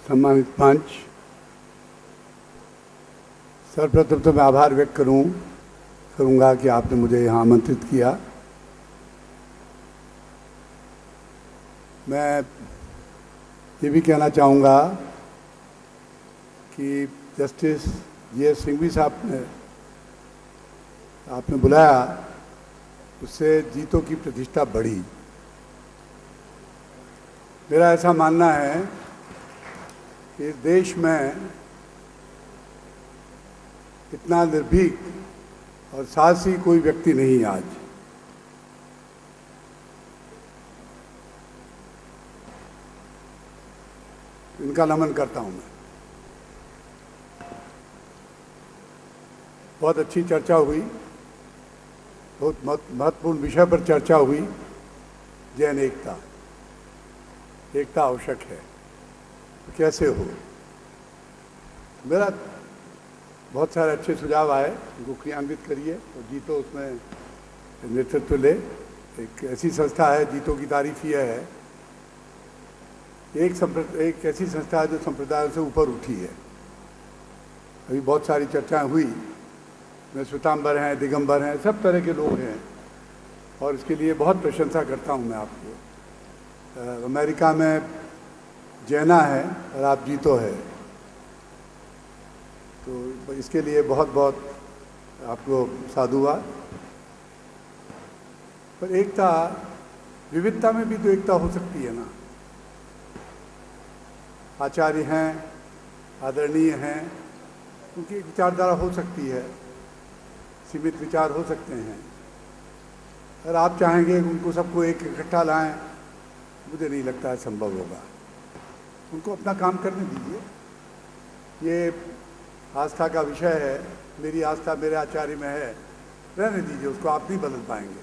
सम्मानित मंच, सर्वप्रथम तो मैं आभार व्यक्त करूंगा कि आपने मुझे यहाँ आमंत्रित किया। मैं ये भी कहना चाहूँगा कि जस्टिस जी.एस. सिंघवी साहब ने आपने बुलाया, उससे जीतों की प्रतिष्ठा बढ़ी। मेरा ऐसा मानना है कि इस देश में इतना निर्भीक और साहसी कोई व्यक्ति नहीं आज। इनका नमन करता हूं मैं। बहुत अच्छी चर्चा हुई, बहुत महत्वपूर्ण विषय पर चर्चा हुई। जैन एकता आवश्यक है, तो कैसे हो? मेरा बहुत सारे अच्छे सुझाव आए, उनको क्रियान्वित करिए और जीतो उसमें नेतृत्व ले। एक ऐसी संस्था है, जीतो की तारीफ यह है, एक ऐसी संस्था है जो संप्रदायों से ऊपर उठी है। अभी बहुत सारी चर्चाएं हुई, में श्वेतांबर हैं, दिगंबर हैं, सब तरह के लोग हैं और इसके लिए बहुत प्रशंसा करता हूं मैं आपको। अमेरिका में जैना है और आप जीतो है, तो इसके लिए बहुत बहुत आपको साधुवाद। पर एकता, विविधता में भी तो एकता हो सकती है ना। आचार्य हैं, आदरणीय हैं, उनकी एक विचारधारा हो सकती है, सीमित विचार हो सकते हैं। अगर आप चाहेंगे उनको सबको एक इकट्ठा लाएं, मुझे नहीं लगता है संभव होगा। उनको अपना काम करने दीजिए। ये आस्था का विषय है, मेरी आस्था मेरे आचार्य में है, रहने दीजिए उसको, आप नहीं बदल पाएंगे।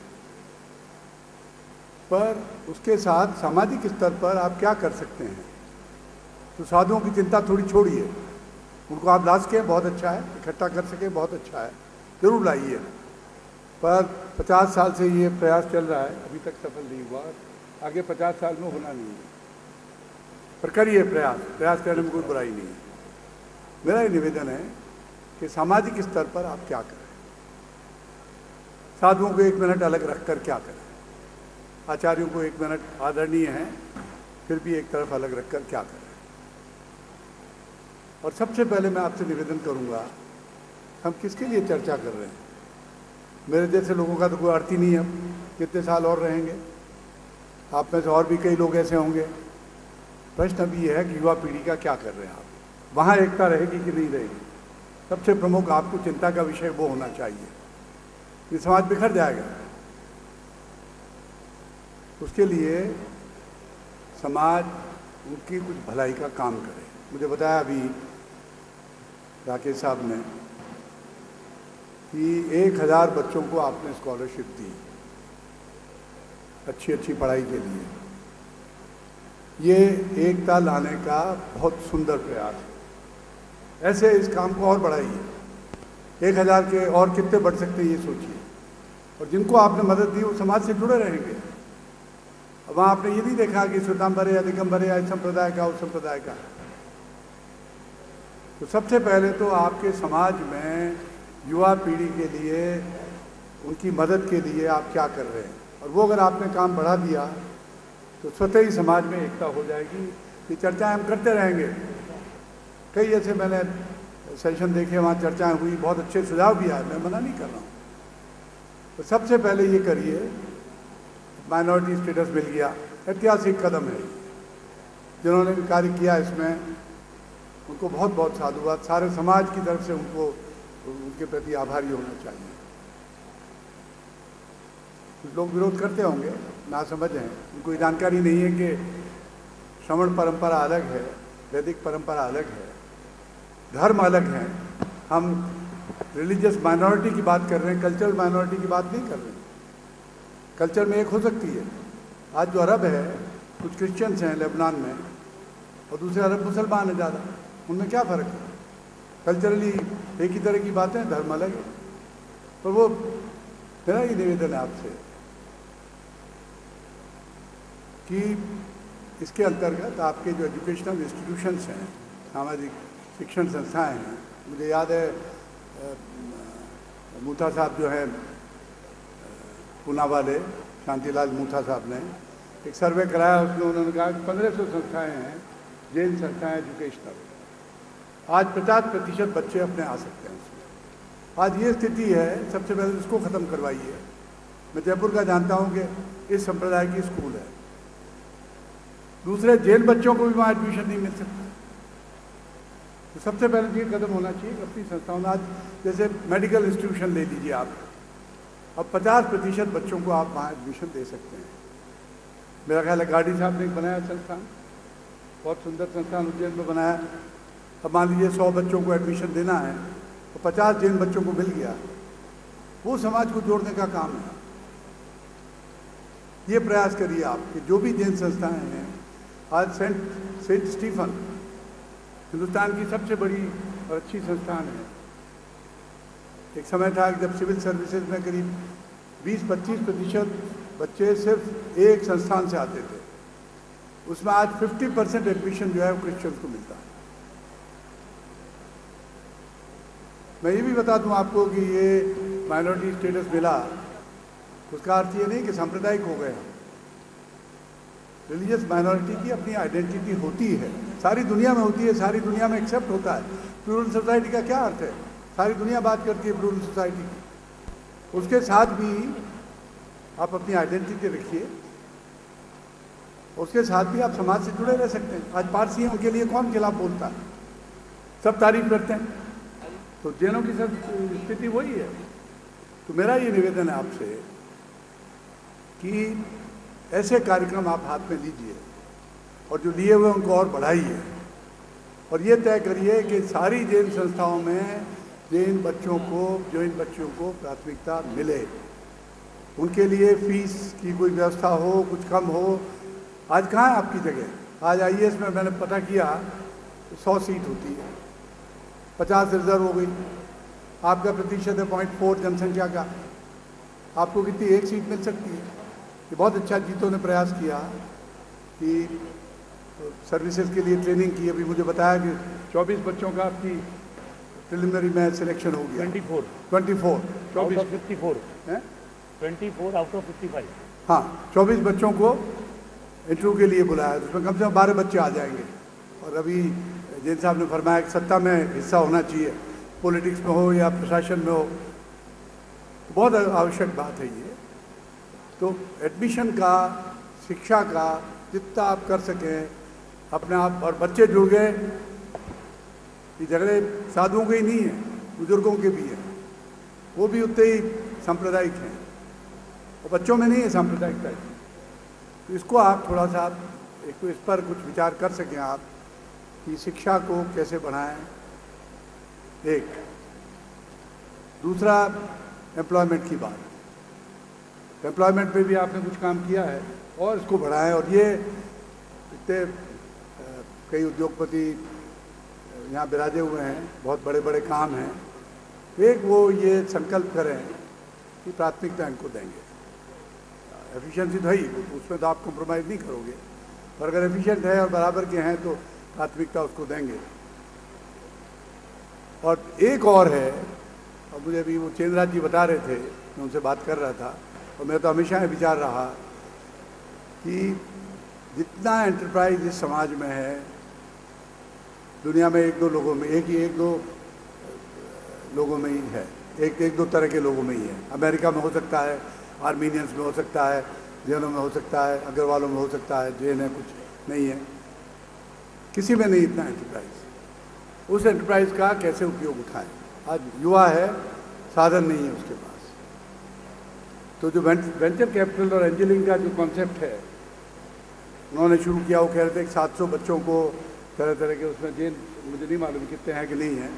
पर उसके साथ सामाजिक स्तर पर आप क्या कर सकते हैं? तो साधुओं की चिंता थोड़ी छोड़िए, उनको आप ला सकें बहुत अच्छा है, इकट्ठा कर सकें बहुत अच्छा है, जरूर लाइए। पर 50 साल से ये प्रयास चल रहा है, अभी तक सफल नहीं हुआ, आगे 50 साल में होना नहीं है। पर करिए प्रयास करने में कोई बुराई नहीं है। मेरा ये निवेदन है कि सामाजिक स्तर पर आप क्या करें। साधुओं को 1 मिनट अलग रखकर क्या करें, आचार्यों को 1 मिनट आदरणीय हैं, फिर भी एक तरफ अलग रखकर क्या करें। और सबसे पहले मैं आपसे निवेदन करूंगा, हम किसके लिए चर्चा कर रहे हैं? मेरे जैसे लोगों का तो कोई अर्थ ही नहीं है। अब कितने साल और रहेंगे? आप में से और भी कई लोग ऐसे होंगे। प्रश्न अभी यह है कि युवा पीढ़ी का क्या कर रहे हैं आप? वहाँ एकता रहेगी कि नहीं रहेगी? सबसे प्रमुख आपको चिंता का विषय वो होना चाहिए। ये समाज बिखर जाएगा। उसके लिए समाज उनकी कुछ भलाई का काम करे। मुझे बताया अभी राकेश साहब ने कि 1000 बच्चों को आपने स्कॉलरशिप दी अच्छी पढ़ाई के लिए। ये एकता लाने का बहुत सुंदर प्रयास है। ऐसे इस काम को और बढ़ाइए। 1000 के और कितने बढ़ सकते हैं ये सोचिए। और जिनको आपने मदद दी वो समाज से जुड़े रहेंगे। वहाँ आपने ये नहीं देखा कि श्वेतांबर है या दिगंबर है या इस संप्रदाय का उस संप्रदाय का। तो सबसे पहले तो आपके समाज में युवा पीढ़ी के लिए, उनकी मदद के लिए आप क्या कर रहे हैं, और वो अगर आपने काम बढ़ा दिया तो स्वतः ही समाज में एकता हो जाएगी। ये चर्चाएं हम करते रहेंगे। कई ऐसे मैंने सेशन देखे, वहाँ चर्चाएं हुई, बहुत अच्छे सुझाव भी आए, मैं मना नहीं कर रहा हूँ। तो सबसे पहले ये करिए, माइनॉरिटी स्टेटस मिल गया, ऐतिहासिक कदम है। जिन्होंने भी कार्य किया इसमें, उनको बहुत बहुत साधुवाद। सारे समाज की तरफ से उनको, उनके प्रति आभारी होना चाहिए। कुछ लोग विरोध करते होंगे, ना समझ हैं, उनको जानकारी नहीं है कि श्रवण परंपरा अलग है, वैदिक परंपरा अलग है, धर्म अलग है। हम रिलीजियस माइनॉरिटी की बात कर रहे हैं, कल्चरल माइनॉरिटी की बात नहीं कर रहे हैं। कल्चर में एक हो सकती है। आज जो अरब है, कुछ क्रिश्चियंस हैं लेबनान में और दूसरे अरब मुसलमान हैं ज़्यादा, उनमें क्या फ़र्क है? कल्चरली एक ही तरह की बातें, धर्म अलग है। पर वो मेरा ये निवेदन है आपसे कि इसके अंतर्गत आपके जो एजुकेशनल इंस्टीट्यूशंस हैं, सामाजिक शिक्षण संस्थाएं हैं, मुझे याद है मूथा साहब जो हैं पूना वाले, शांतिलाल मूथा साहब ने एक सर्वे कराया, उसमें उन्होंने कहा कि 1500 संस्थाएं हैं जैन संस्थाएं एजुकेशनल, आज 50% बच्चे अपने आ सकते हैं उसमें। आज ये स्थिति है, सबसे पहले इसको ख़त्म करवाइए। मैं जयपुर का जानता हूँ कि इस संप्रदाय की स्कूल है, दूसरे जैन बच्चों को भी वहाँ एडमिशन नहीं मिल सकता। तो सबसे पहले ये कदम होना चाहिए कि अपनी संस्थाओं में, आज जैसे मेडिकल इंस्टीट्यूशन ले लीजिए आप, अब 50% बच्चों को आप वहाँ एडमिशन दे सकते हैं। मेरा ख्याल है गाड़ी साहब ने बनाया संस्थान, बहुत सुंदर संस्थान उज्जैन में बनाया। अब मान लीजिए 100 बच्चों को एडमिशन देना है तो 50 जैन बच्चों को मिल गया, वो समाज को जोड़ने का काम है। ये प्रयास करिए आप कि जो भी जैन संस्थाएं हैं, आज सेंट स्टीफन हिंदुस्तान की सबसे बड़ी और अच्छी संस्थान है। एक समय था कि जब सिविल सर्विसेज में करीब 20-25% बच्चे सिर्फ एक संस्थान से आते थे, उसमें आज 50% एडमिशन जो है वो क्रिश्चियंस को मिलता है। मैं ये भी बता दूं आपको कि ये माइनॉरिटी स्टेटस मिला, उसका अर्थ ये नहीं कि सांप्रदायिक हो गए हम। रिलीजियस माइनॉरिटी की अपनी आइडेंटिटी होती है, सारी दुनिया में होती है, सारी दुनिया में एक्सेप्ट होता है। प्लूरल सोसाइटी का क्या अर्थ है? सारी दुनिया बात करती है प्लूरल सोसाइटी की। उसके साथ भी आप अपनी आइडेंटिटी रखिए, उसके साथ भी आप समाज से जुड़े रह सकते हैं। आज पारसी हैं, उनके लिए कौन खिलाफ बोलता है? सब तारीफ करते हैं। तो जैनों की सब स्थिति वही है। तो मेरा ये निवेदन है आपसे कि ऐसे कार्यक्रम आप हाथ में लीजिए और जो लिए हुए उनको और बढ़ाइए, और ये तय करिए कि सारी जैन संस्थाओं में जैन बच्चों को प्राथमिकता मिले। उनके लिए फीस की कोई व्यवस्था हो, कुछ कम हो। आज कहाँ है आपकी जगह? आज IAS में मैंने पता किया 100 सीट होती है, 50 रिजर्व हो गई। आपका प्रतिशत है 0.4 जनसंख्या का, आपको कितनी? 1 सीट मिल सकती है। ये बहुत अच्छा जीतों ने प्रयास किया कि सर्विसेज के लिए ट्रेनिंग की। अभी मुझे बताया कि 24 बच्चों का आपकी प्रिलिमिनरी में सिलेक्शन हो गया। 24 24 54 हैं, 24 आउट ऑफ 55। हाँ, 24 बच्चों को इंटरव्यू के लिए बुलाया, उसमें कम से कम 12 बच्चे आ जाएंगे। और अभी जैन साहब ने फरमाया कि सत्ता में हिस्सा होना चाहिए, पॉलिटिक्स में हो या प्रशासन में हो, बहुत आवश्यक बात है ये। तो एडमिशन का, शिक्षा का जितना आप कर सकें अपने आप, और बच्चे जुड़ गए। ये झगड़े साधुओं के ही नहीं हैं, बुजुर्गों के भी हैं, वो भी उतने ही सांप्रदायिक हैं, और बच्चों में नहीं है सांप्रदायिकता। तो इसको आप थोड़ा सा एक तो इस पर कुछ विचार कर सकें आप कि शिक्षा को कैसे बढ़ाएं। एक दूसरा, एम्प्लॉयमेंट की बात, एम्प्लॉयमेंट पे भी आपने कुछ काम किया है और इसको बढ़ाएं। और ये इतने कई उद्योगपति यहाँ बिराजे हुए हैं, बहुत बड़े बड़े काम हैं। एक वो ये संकल्प करें कि प्राथमिकता इनको देंगे। एफिशिएंसी तो ही, उसमें तो आप कॉम्प्रोमाइज़ नहीं करोगे, पर अगर एफिशिएंट है और बराबर के हैं तो प्राथमिकता उसको देंगे। और एक और है, और मुझे अभी वो चेंद्रराज जी बता रहे थे, मैं उनसे बात कर रहा था, और मैं तो हमेशा ये विचार रहा कि जितना एंटरप्राइज इस समाज में है, दुनिया में 1-2 लोगों में, एक दो लोगों में ही है, एक दो तरह के लोगों में ही है। अमेरिका में हो सकता है, आर्मीनियंस में हो सकता है, जैनों में हो सकता है, अग्रवालों में हो सकता है, जैन है, कुछ नहीं है, किसी में नहीं इतना एंटरप्राइज। उस एंटरप्राइज का कैसे उपयोग उठाएं? आज युवा है, साधन नहीं है उसके पास। तो जो वेंचर कैपिटल और एंजलिंग का जो कॉन्सेप्ट है उन्होंने शुरू किया, वो कह रहे थे कि 700 बच्चों को तरह तरह के, उसमें जैन मुझे नहीं मालूम कितने हैं कि नहीं हैं,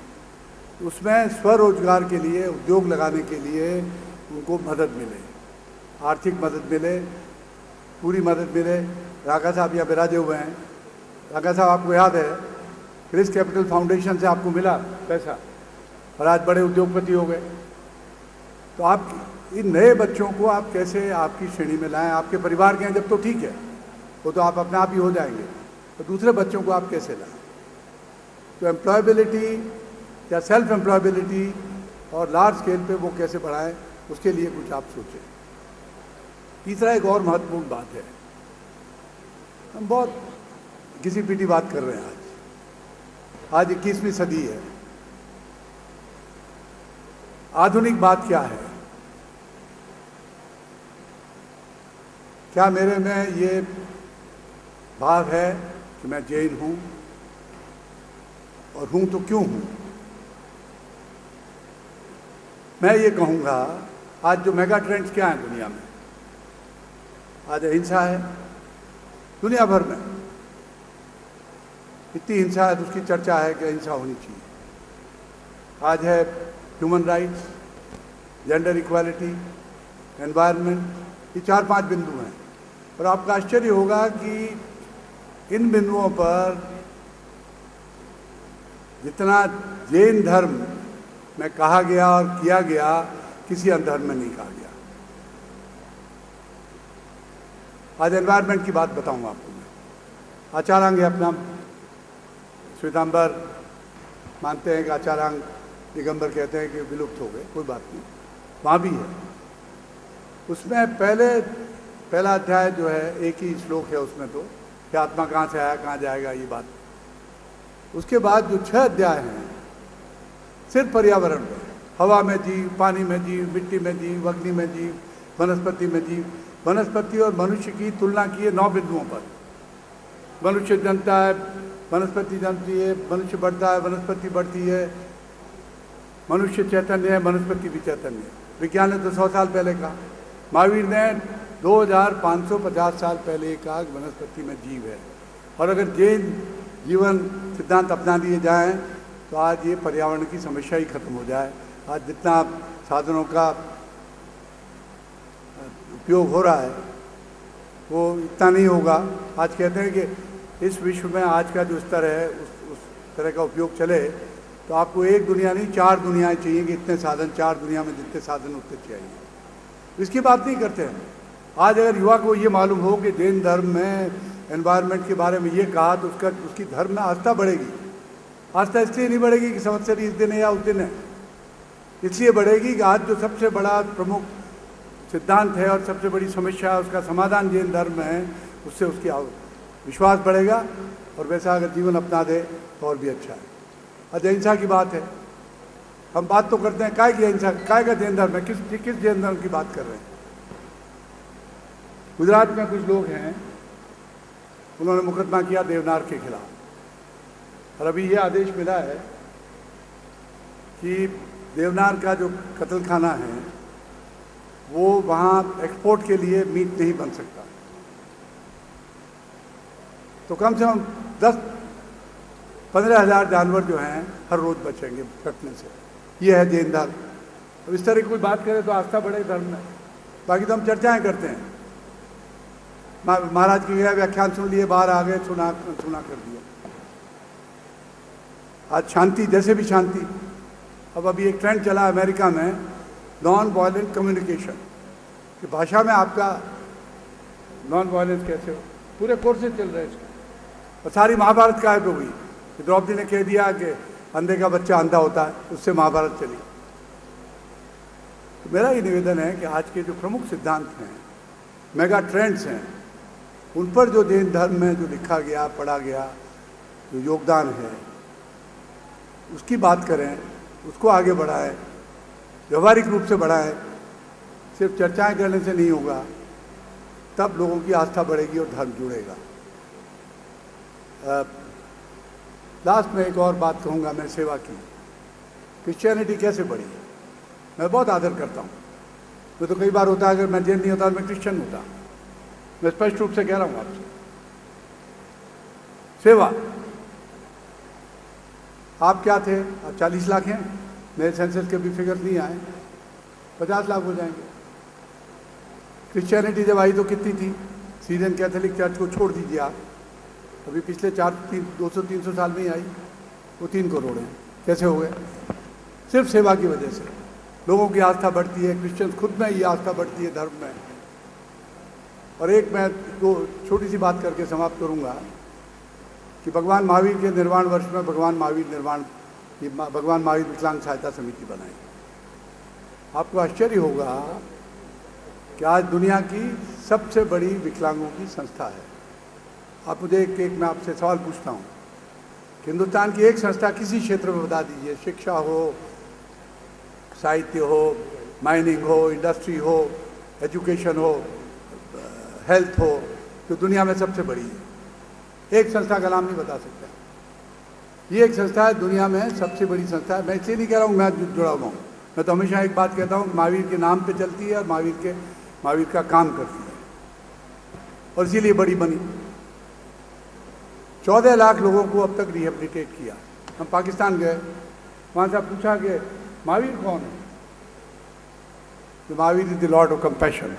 उसमें स्वरोजगार के लिए, उद्योग लगाने के लिए उनको मदद मिले, आर्थिक मदद मिले, पूरी मदद मिले। राघा साहब यहाँ बिराजे हुए हैं। राघा साहब, आपको याद है क्रिस कैपिटल फाउंडेशन से आपको मिला पैसा और आज बड़े उद्योगपति हो गए। तो आप इन नए बच्चों को आप कैसे आपकी श्रेणी में लाएं? आपके परिवार के हैं जब तो ठीक है, वो तो आप अपने आप ही हो जाएंगे, तो दूसरे बच्चों को आप कैसे लाएं? तो एम्प्लॉयबिलिटी या सेल्फ एम्प्लॉयबिलिटी और लार्ज स्केल पे वो कैसे बढ़ाएं, उसके लिए कुछ आप सोचें। तीसरा एक और महत्वपूर्ण बात है, हम बहुत घिसी पिटी बात कर रहे हैं आज 21वीं सदी है। आधुनिक बात क्या है? क्या मेरे में ये भाव है कि मैं जैन हूं, और हूं तो क्यों हूं? मैं ये कहूंगा, आज जो मेगा ट्रेंड्स क्या है दुनिया में, आज अहिंसा है दुनिया भर में, इतनी हिंसा है तो उसकी चर्चा है कि अहिंसा होनी चाहिए। आज है human rights, gender equality, environment, ये 4-5 बिंदु हैं। और आपका आश्चर्य होगा कि इन बिंदुओं पर जितना जैन धर्म में कहा गया और किया गया, किसी अन्य धर्म में नहीं कहा गया। आज एनवायरनमेंट की बात बताऊंगा आपको मैं। आचारांग है अपना, श्वेतांबर मानते हैं कि आचारांग, दिगंबर कहते हैं कि विलुप्त हो गए, कोई बात नहीं, वहाँ भी है। उसमें पहला अध्याय जो है, एक ही श्लोक है उसमें, तो कि आत्मा कहाँ से आया कहाँ जाएगा, ये बात। उसके बाद जो 6 अध्याय हैं सिर्फ पर्यावरण में, हवा में जीव, पानी में जीव, मिट्टी में जीव, अग्नि में जीव, वनस्पति में जीव। वनस्पति और मनुष्य की तुलना की है 9 बिंदुओं पर। मनुष्य जन्मता है, वनस्पति जन्मती है, मनुष्य बढ़ता है, वनस्पति बढ़ती है, मनुष्य चैतन्य है, वनस्पति भी चैतन्य है। विज्ञान ने तो 100 साल पहले कहा, महावीर ने 2550 साल पहले कहा कि वनस्पति में जीव है। और अगर जैन जीवन सिद्धांत अपना लिए जाएं तो आज ये पर्यावरण की समस्या ही खत्म हो जाए। आज जितना साधनों का उपयोग हो रहा है वो इतना नहीं होगा। आज कहते हैं कि इस विश्व में आज का जो स्तर है उस तरह का उपयोग चले तो आपको एक दुनिया नहीं 4 दुनियाएं चाहिए कि इतने साधन, 4 दुनिया में जितने साधन उतने चाहिए। इसकी बात नहीं करते हैं। आज अगर युवा को ये मालूम हो कि जैन धर्म में एनवायरनमेंट के बारे में ये कहा तो उसकी धर्म में आस्था बढ़ेगी। आस्था इसलिए नहीं बढ़ेगी कि संवत्सरी इस दिन है या उस दिन है, इसलिए बढ़ेगी कि आज जो सबसे बड़ा प्रमुख सिद्धांत है और सबसे बड़ी समस्या है उसका समाधान जैन धर्म में है, उससे उसकी विश्वास बढ़ेगा और वैसा अगर जीवन अपना दे तो और भी अच्छा है। आज अहिंसा की बात है, हम बात तो करते हैं काय की अहिंसा, काय का जैन धर्म है, किस जैन धर्म की बात कर रहे हैं? गुजरात में कुछ लोग हैं, उन्होंने मुकदमा किया देवनार के खिलाफ और अभी ये आदेश मिला है कि देवनार का जो कत्लखाना है वो वहाँ एक्सपोर्ट के लिए मीट नहीं बन सकता। तो कम से कम 10-15 हज़ार जानवर जो हैं हर रोज़ बचेंगे कटने से। ये है जैन धर्म। अब इस तरह की कोई बात करें तो आस्था बढ़े धर्म में। बाकी तो हम चर्चाएं करते हैं। महाराज के गया व्याख्यान सुन लिए, बाहर आ गए, सुना कर दिया। आज शांति, जैसे भी शांति। अब अभी एक ट्रेंड चला अमेरिका में, नॉन वायलेंट कम्युनिकेशन, कि भाषा में आपका नॉन वायलेंस कैसे हो, पूरे कोर्सेज चल रहे हैं इसके। और सारी महाभारत का है तो हुई, द्रौपदी ने कह दिया कि अंधे का बच्चा अंधा होता है, उससे महाभारत चली। तो मेरा ये निवेदन है कि आज के जो प्रमुख सिद्धांत हैं, मेगा ट्रेंड्स हैं, उन पर जो जैन धर्म में जो लिखा गया, पढ़ा गया, जो योगदान है, उसकी बात करें, उसको आगे बढ़ाएं, व्यवहारिक रूप से बढ़ाएं। सिर्फ चर्चाएं करने से नहीं होगा, तब लोगों की आस्था बढ़ेगी और धर्म जुड़ेगा। लास्ट में एक और बात कहूँगा मैं, सेवा की। क्रिश्चियनिटी कैसे बढ़ी? मैं बहुत आदर करता हूँ। मैं तो कई बार होता है अगर मैं जैन नहीं होता मैं क्रिश्चियन होता। मैं स्पष्ट रूप से कह रहा हूँ आपसे। सेवा, आप क्या थे? आप 40 लाख हैं, मेरे सेंसस के भी फिगर नहीं आए, 50 लाख हो जाएंगे। क्रिश्चियनिटी जब आई तो कितनी थी? सीरियन कैथोलिक चर्च को छोड़ दीजिए आप, अभी पिछले 200-300 साल में ही आई, वो 3 करोड़ हैं। कैसे हो गए? सिर्फ सेवा की वजह से लोगों की आस्था बढ़ती है। क्रिश्चियन खुद में ये आस्था बढ़ती है धर्म में। और एक मैं दो छोटी सी बात करके समाप्त करूंगा कि भगवान महावीर के निर्वाण वर्ष में भगवान महावीर विकलांग सहायता समिति बनाई। आपको आश्चर्य होगा कि आज दुनिया की सबसे बड़ी विकलांगों की संस्था है। आप मुझे एक मैं आपसे सवाल पूछता हूँ कि हिंदुस्तान की एक संस्था किसी क्षेत्र में बता दीजिए, शिक्षा हो, साहित्य हो, माइनिंग हो, इंडस्ट्री हो, एजुकेशन हो, हेल्थ हो, जो दुनिया में सबसे बड़ी है। एक संस्था का नाम नहीं बता सकता। ये एक संस्था है, दुनिया में सबसे बड़ी संस्था है। मैं इसलिए नहीं कह रहा हूँ मैं जुड़ा हुआ हूँ, मैं तो हमेशा एक बात कहता हूँ, महावीर के नाम पे चलती है और महावीर का काम करती है और इसीलिए बड़ी बनी। 14 लाख लोगों को अब तक रिहेबिलिटेट किया। हम पाकिस्तान गए, वहाँ से पूछा कि महावीर कौन है? तो Mahavir is the lord of compassion,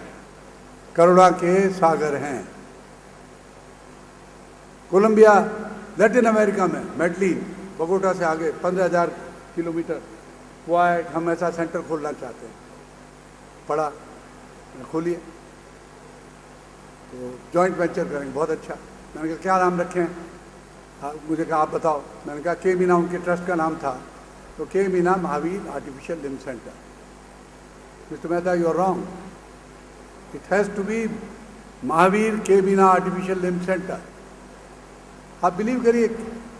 करुणा के सागर हैं। कोलंबिया, लैटिन अमेरिका में मेडलिन, बोगोटा से आगे 15,000 किलोमीटर, वो आए, हम ऐसा सेंटर खोलना चाहते हैं। पढ़ा, खोलिए, तो जॉइंट वेंचर करेंगे, बहुत अच्छा। मैंने कहा क्या नाम रखें? मुझे कहा आप बताओ। मैंने कहा के मीना उनके ट्रस्ट का नाम था, तो के Meena Mahavir artificial limb centre. Mister Mehta, you are wrong, it has to be Mahavir के मीना आर्टिफिशियल लिम्ब सेंटर। आप बिलीव करिए,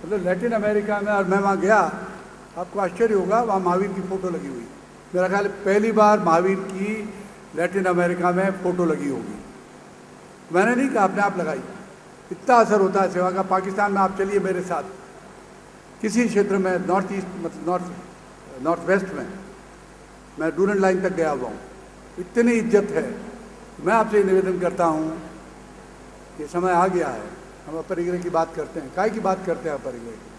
मतलब लैटिन अमेरिका में, और मैं वहाँ गया, आपको आश्चर्य होगा, वहाँ महावीर की फ़ोटो लगी हुई। मेरा ख्याल पहली बार महावीर की लैटिन अमेरिका में फ़ोटो लगी होगी। मैंने नहीं कहा, अपने आप लगाई। इतना असर होता है सेवा का। पाकिस्तान में आप चलिए मेरे साथ, किसी क्षेत्र में, नॉर्थ ईस्ट, मतलब नॉर्थ वेस्ट में, मैं डूरन लाइन तक गया हुआ हूँ, इतनी इज्जत है। मैं आपसे निवेदन करता हूँ कि समय आ गया है, हम अपरिग्रह की बात करते हैं। काय की बात करते हैं अपरिग्रह की?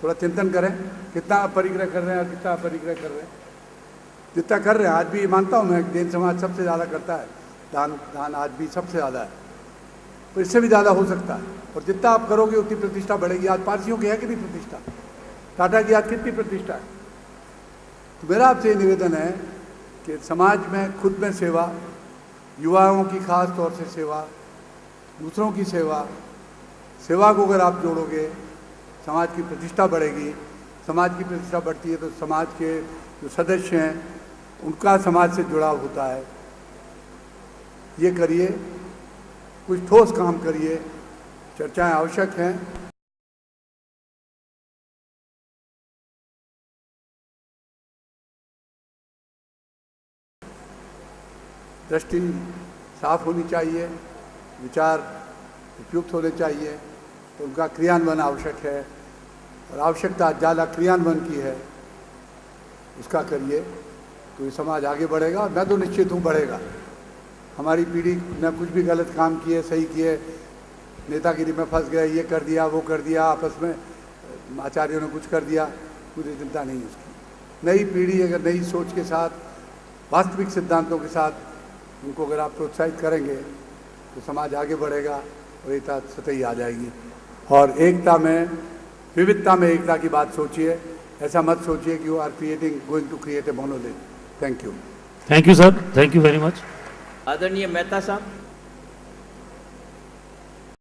थोड़ा चिंतन करें, कितना अपरिग्रह कर रहे हैं और कितना अपरिग्रह कर रहे हैं। जितना कर रहे हैं, आज भी मानता हूँ मैं, जैन समाज सबसे ज़्यादा करता है, दान आज भी सबसे ज़्यादा है, तो इससे भी ज़्यादा हो सकता है। और जितना आप करोगे उतनी प्रतिष्ठा बढ़ेगी। आज पारसियों की है कितनी प्रतिष्ठा, टाटा की आज कितनी प्रतिष्ठा है। तो मेरा आपसे निवेदन है कि समाज में, खुद में सेवा, युवाओं की खास तौर से सेवा, दूसरों की सेवा को अगर आप जोड़ोगे, समाज की प्रतिष्ठा बढ़ेगी। समाज की प्रतिष्ठा बढ़ती है तो समाज के जो सदस्य हैं उनका समाज से जुड़ाव होता है। ये करिए, कुछ ठोस काम करिए, चर्चाएं आवश्यक हैं। दृष्टि साफ होनी चाहिए, विचार उपयुक्त होने चाहिए, तो उनका क्रियान्वयन आवश्यक है। और आवश्यकता ज़्यादा क्रियान्वयन की है, उसका करिए तो ये समाज आगे बढ़ेगा। और मैं तो निश्चित हूँ बढ़ेगा। हमारी पीढ़ी ने कुछ भी गलत काम किए, सही किए, नेतागिरी में फंस गए, ये कर दिया, वो कर दिया, आपस में आचार्यों ने कुछ कर दिया, मुझे चिंता नहीं उसकी। नई पीढ़ी अगर नई सोच के साथ, वास्तविक सिद्धांतों के साथ उनको अगर आप प्रोत्साहित करेंगे तो समाज आगे बढ़ेगा और एकता सतही आ जाएगी। और एकता में, विविधता में एकता की बात सोचिए। ऐसा मत सोचिए कि you are going to create a monolith. Thank you. Thank you sir, thank you very much. आदरणीय मेहता साहब।